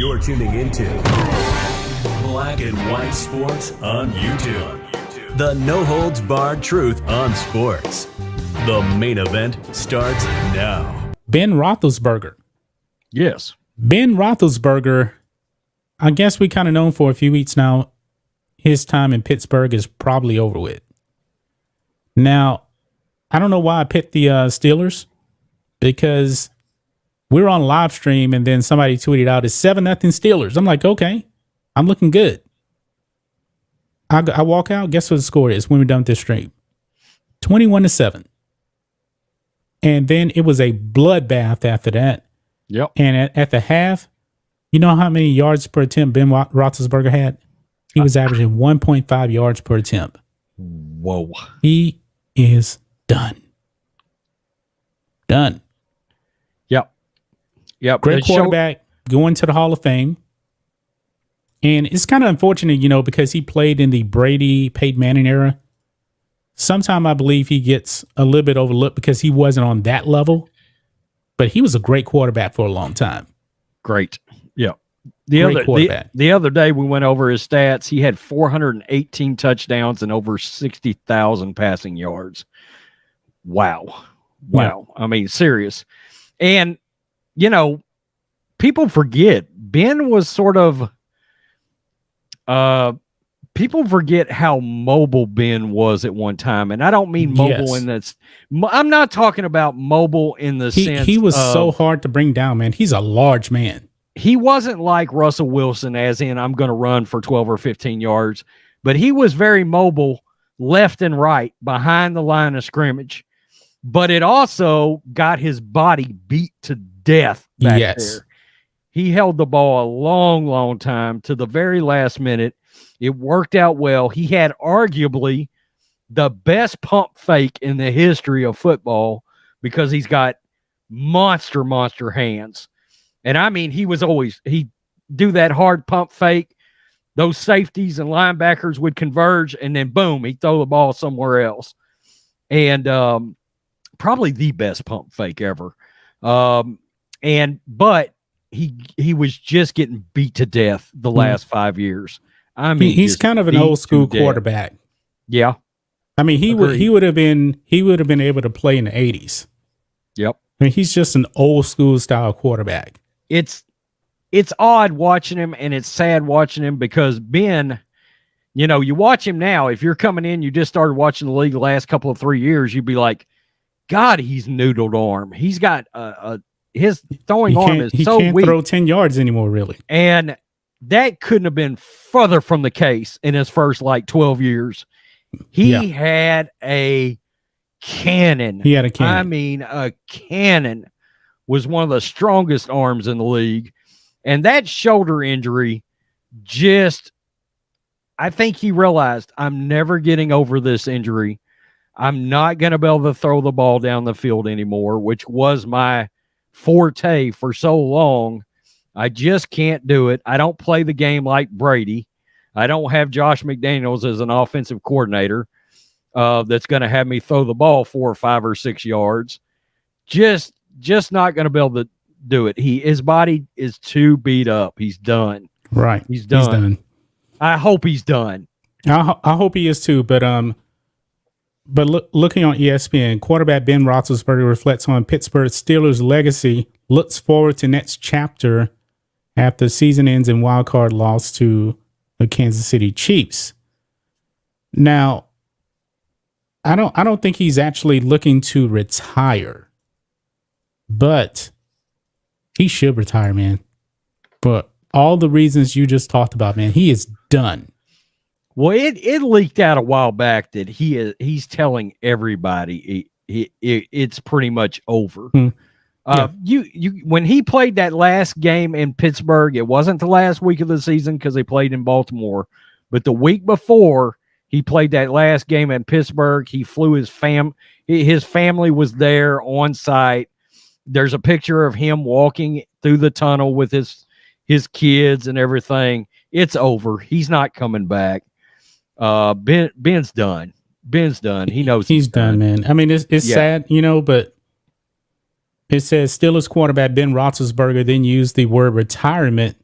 You're tuning into Black and White Sports on YouTube. The no-holds-barred truth on sports. The main event starts now. Ben Roethlisberger. Yes. Ben Roethlisberger, I guess we kind of known for a few weeks now, his time in Pittsburgh is probably over with. Now, I don't know why I picked the Steelers, because we were on live stream and then somebody tweeted out, it's 7-0 Steelers. I'm like, okay, I'm looking good. I walk out, guess what the score is when we're done with this stream? 21-7. And then it was a bloodbath after that. Yep. And at the half, you know how many yards per attempt Ben Roethlisberger had? He was averaging 1.5 yards per attempt. Whoa. He is done. Done. Yep. Great quarterback, going to the Hall of Fame. And it's kind of unfortunate, because he played in the Brady, Peyton Manning era. Sometime I believe he gets a little bit overlooked because he wasn't on that level. But he was a great quarterback for a long time. Great. Yeah. The other day we went over his stats. He had 418 touchdowns and over 60,000 passing yards. Wow. Yeah. I mean, serious. And, people forget Ben was sort of, people forget how mobile Ben was at one time. And I don't mean mobile in this. I'm not talking about mobile in the sense he was so hard to bring down, man. He's a large man. He wasn't like Russell Wilson, as in I'm going to run for 12 or 15 yards, but he was very mobile left and right behind the line of scrimmage. But it also got his body beat to death back there. He held the ball a long, long time to the very last minute. It worked out well. He had arguably the best pump fake in the history of football because he's got monster hands. And I mean, he'd do that hard pump fake. Those safeties and linebackers would converge, and then boom, he'd throw the ball somewhere else. And probably the best pump fake ever. But he was just getting beat to death the last 5 years. I mean, he's kind of an old school quarterback. Yeah. I mean, he would have been able to play in the 80s. Yep. I mean, he's just an old school style quarterback. It's odd watching him, and it's sad watching him because Ben, you watch him now. If you're coming in, you just started watching the league the last couple of 3 years, you'd be like, God, he's noodled arm. He's got his throwing arm is so weak. He can't throw 10 yards anymore, really. And that couldn't have been further from the case in his first 12 years. He had a cannon. He had a cannon. I mean, a cannon. Was one of the strongest arms in the league. And that shoulder injury I think he realized, I'm never getting over this injury. I'm not going to be able to throw the ball down the field anymore, which was my forte for so long. I just can't do it. I don't play the game like Brady. I don't have Josh McDaniels as an offensive coordinator that's going to have me throw the ball 4 or 5 or 6 yards. Just not going to be able to do it. His body is too beat up. He's done. Right. He's done. I hope he's done. I hope he is too. But looking on ESPN, quarterback Ben Roethlisberger reflects on Pittsburgh Steelers' legacy, looks forward to next chapter after the season ends in wild card loss to the Kansas City Chiefs. Now, I don't think he's actually looking to retire. But he should retire, man. For all the reasons you just talked about, man, he is done. Well, it leaked out a while back that he's telling everybody it's pretty much over. When he played that last game in Pittsburgh, it wasn't the last week of the season because they played in Baltimore, but the week before he played that last game in Pittsburgh, he flew his family was there on site. There's a picture of him walking through the tunnel with his kids and everything. It's over. He's not coming back. Ben's done. Ben's done. He knows he's done, man. I mean, it's sad, but it says Steelers quarterback Ben Roethlisberger then used the word retirement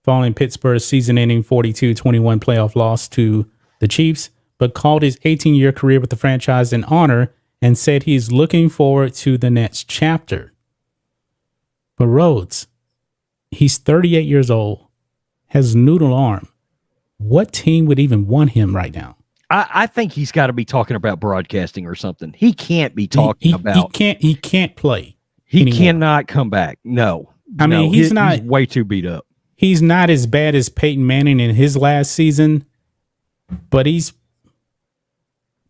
following Pittsburgh's season-ending 42-21 playoff loss to the Chiefs, but called his 18-year career with the franchise an honor and said he's looking forward to the next chapter. But Rhodes, he's 38 years old, has a noodle arm. What team would even want him right now? I think he's got to be talking about broadcasting or something. He can't be talking about. He can't play. He anymore. cannot come back. No. I mean, he's way too beat up. He's not as bad as Peyton Manning in his last season, but he's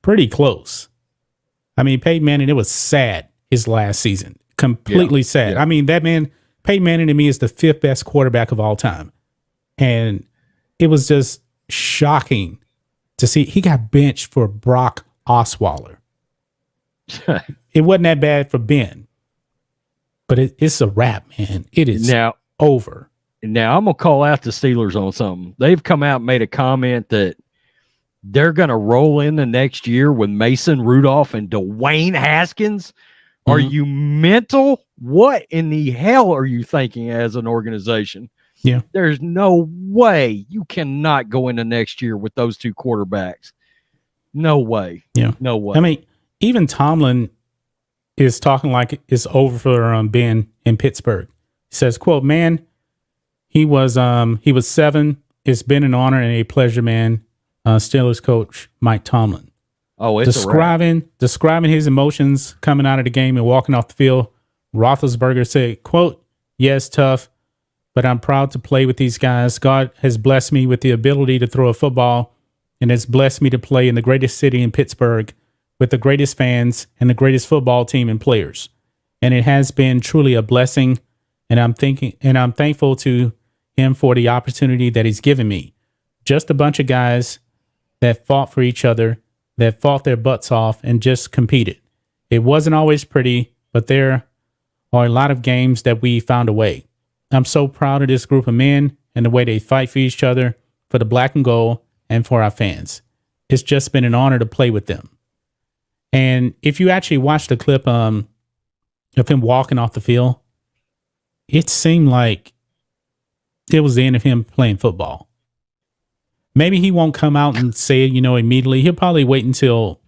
pretty close. I mean, Peyton Manning, it was sad his last season. Completely sad. Yeah. I mean, that man, Peyton Manning to me is the 5th best quarterback of all time. And it was just shocking to see he got benched for Brock Osweiler. It wasn't that bad for Ben, but it's a wrap, man. It is now over. Now I'm going to call out the Steelers on something. They've come out and made a comment that they're going to roll in the next year with Mason Rudolph and Dwayne Haskins. Mm-hmm. Are you mental? What in the hell are you thinking as an organization? Yeah. There's no way you cannot go into next year with those two quarterbacks. No way. Yeah. No way. I mean, even Tomlin is talking like it's over for Ben in Pittsburgh. He says, quote, man, he was 7. It's been an honor and a pleasure, man. Steelers coach Mike Tomlin. Oh, it's describing his emotions coming out of the game and walking off the field. Roethlisberger said, quote, yes, tough, but I'm proud to play with these guys. God has blessed me with the ability to throw a football and has blessed me to play in the greatest city in Pittsburgh with the greatest fans and the greatest football team and players. And it has been truly a blessing. And I'm thankful to him for the opportunity that he's given me. Just a bunch of guys that fought for each other, that fought their butts off and just competed. It wasn't always pretty, but there are a lot of games that we found a way. I'm so proud of this group of men and the way they fight for each other, for the black and gold, and for our fans. It's just been an honor to play with them. And if you actually watch the clip of him walking off the field, it seemed like it was the end of him playing football. Maybe he won't come out and say it, immediately. He'll probably wait until,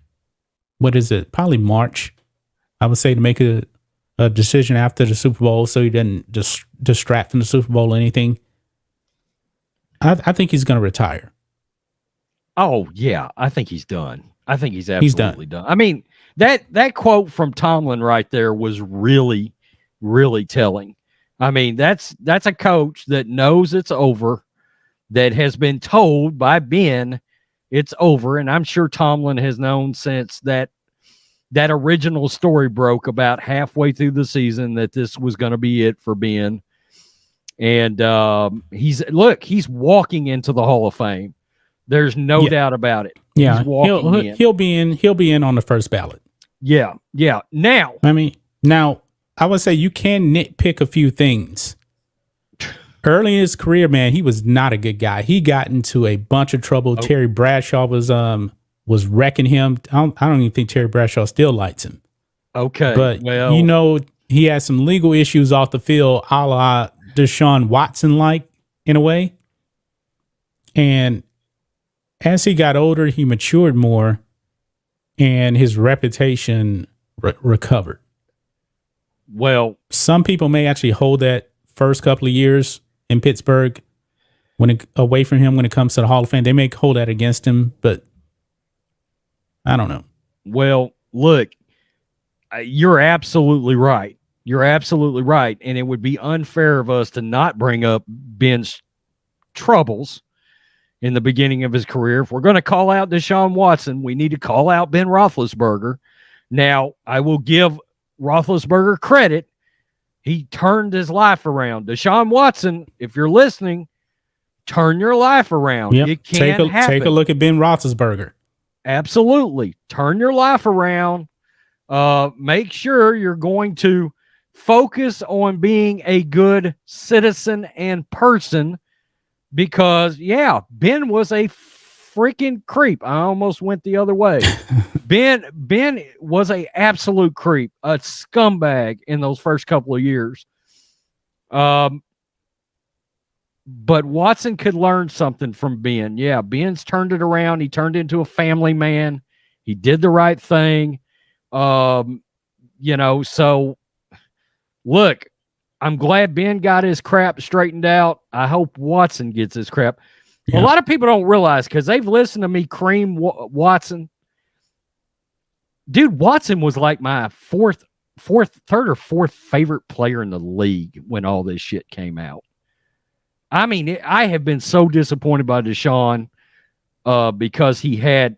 probably March, I would say, to make a decision after the Super Bowl so he doesn't distract from the Super Bowl or anything. I think he's going to retire. Oh, yeah. I think he's done. I think he's absolutely done. I mean, that quote from Tomlin right there was really, really telling. I mean, that's a coach that knows it's over, that has been told by Ben it's over. And I'm sure Tomlin has known since that original story broke about halfway through the season that this was going to be it for Ben. And he's walking into the Hall of Fame. There's no doubt about it. Yeah, he'll be in on the first ballot. Yeah. Now, I would say you can nitpick a few things. Early in his career, man, he was not a good guy. He got into a bunch of trouble. Oh. Terry Bradshaw was wrecking him. I don't even think Terry Bradshaw still likes him. Okay, but he had some legal issues off the field, a la Deshaun Watson, like in a way. And as he got older, he matured more, and his reputation recovered. Well, some people may actually hold that first couple of years in Pittsburgh away from him when it comes to the Hall of Fame. They may hold that against him, but I don't know. Well, look, you're absolutely right. You're absolutely right. And it would be unfair of us to not bring up Ben's troubles in the beginning of his career. If we're going to call out Deshaun Watson, we need to call out Ben Roethlisberger. Now, I will give Roethlisberger credit. He turned his life around. Deshaun Watson, if you're listening, turn your life around. Yep. It can happen. Take a look at Ben Roethlisberger. Absolutely. Turn your life around. Make sure you're going to focus on being a good citizen and person because, Ben was a freaking creep. I almost went the other way. Ben was a absolute creep, a scumbag in those first couple of years. But Watson could learn something from Ben. Yeah, Ben's turned it around. He turned into a family man. He did the right thing. So look, I'm glad Ben got his crap straightened out. I hope Watson gets his crap. Yeah. A lot of people don't realize, because they've listened to me cream Watson. Dude, Watson was like my third or fourth favorite player in the league when all this shit came out. I mean, I have been so disappointed by Deshaun because he had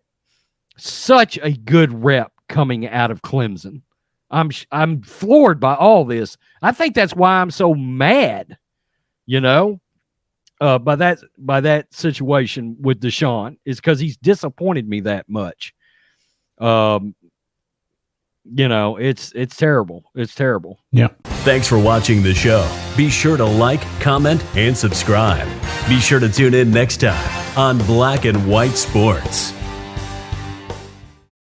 such a good rep coming out of Clemson. I'm floored by all this. I think that's why I'm so mad, by that situation with Deshaun, is because he's disappointed me that much. It's terrible. It's terrible. Yeah. Thanks for watching the show. Be sure to like, comment, and subscribe. Be sure to tune in next time on Black and White Sports.